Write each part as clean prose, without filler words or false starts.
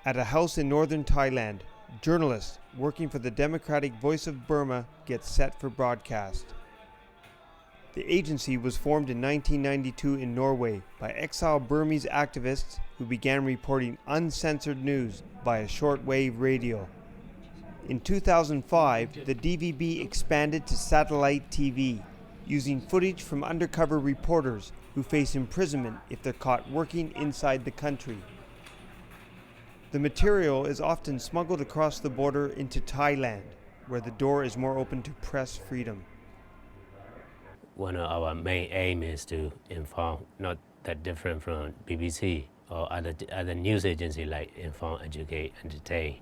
At a house in northern Thailand, journalists working for the Democratic Voice of Burma get set for broadcast. The agency was formed in 1992 in Norway by exiled Burmese activists who began reporting uncensored news via shortwave radio. In 2005, the DVB expanded to satellite TV, using footage from undercover reporters who face imprisonment if they're caught working inside the country. The material is often smuggled across the border into Thailand, where the door is more open to press freedom. One of our main aim is to inform, not that different from BBC or other news agency like inform, educate, entertain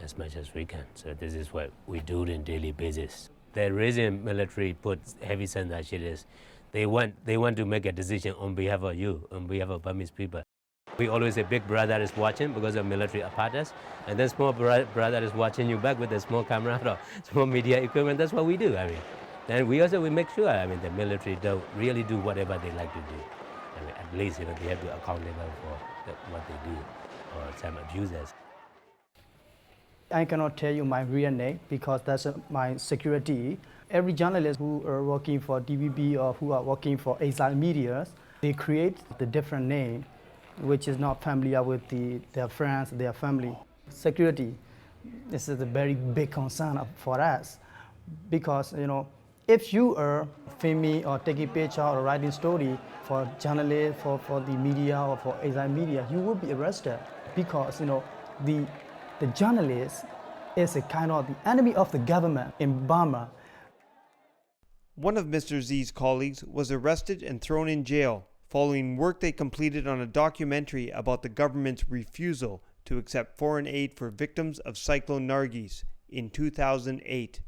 as much as we can. So this is what we do on a daily basis. The reason military puts heavy censorship is they want to make a decision on behalf of you, on behalf of Burmese people. We always say big brother is watching because of military apparatus, and then small brother is watching you back with a small camera or small media equipment. That's what we do. Then we make sure the military don't really do whatever they like to do. At least they have to be accountable for what they do or some abusers. I cannot tell you my real name because that's my security. Every journalist who are working for DVB or who are working for exile media, they create the different name, which is not familiar with their friends, their family. Security, this is a very big concern for us because, if you are filming or taking picture or writing story for journalists, for the media or for exile media, you will be arrested because, the journalist is a kind of the enemy of the government in Burma. One of Mr. Z's colleagues was arrested and thrown in jail following work they completed on a documentary about the government's refusal to accept foreign aid for victims of Cyclone Nargis in 2008.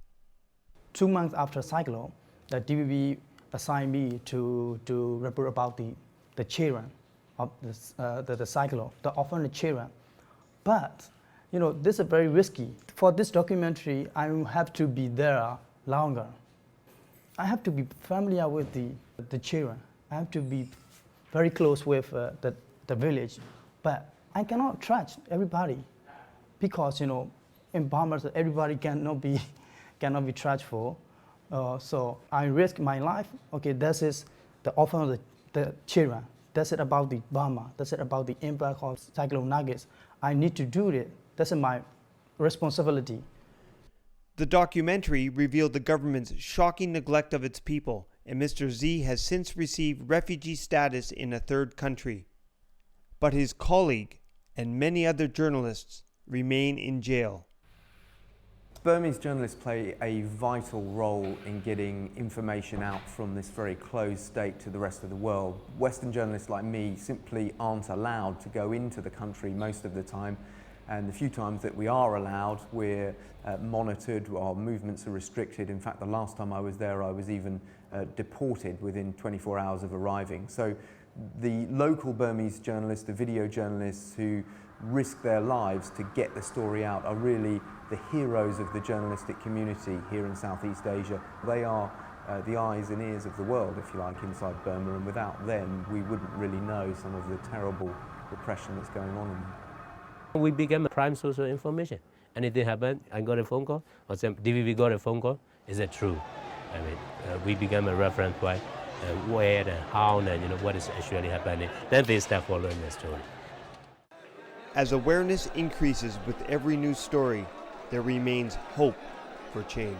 2 months after cyclone, the DVB assigned me to report about the children of the cyclone, the orphaned children. But, this is very risky. For this documentary, I will have to be there longer. I have to be familiar with the children. I have to be very close with the village, but I cannot trust everybody because in Burma everybody cannot be trustful. So I risk my life. Okay, this is the orphan of the children. That's it about the Burma. That's it about the impact of Cyclone Nargis. I need to do it. That's my responsibility. The documentary revealed the government's shocking neglect of its people, and Mr. Z has since received refugee status in a third country. But his colleague and many other journalists remain in jail. Burmese journalists play a vital role in getting information out from this very closed state to the rest of the world. Western journalists like me simply aren't allowed to go into the country most of the time, and the few times that we are allowed, we're monitored, our movements are restricted. In fact, the last time I was there, I was even deported within 24 hours of arriving. So the local Burmese journalists, the video journalists who risk their lives to get the story out are really the heroes of the journalistic community here in Southeast Asia. They are the eyes and ears of the world, if you like, inside Burma, and without them we wouldn't really know some of the terrible repression that's going on in there. We became a prime source of information. Anything happened, I got a phone call, or some DVB got a phone call, is it true? We became a reference point, where and how and what is actually happening. Then they start following the story. As awareness increases with every news story, there remains hope for change.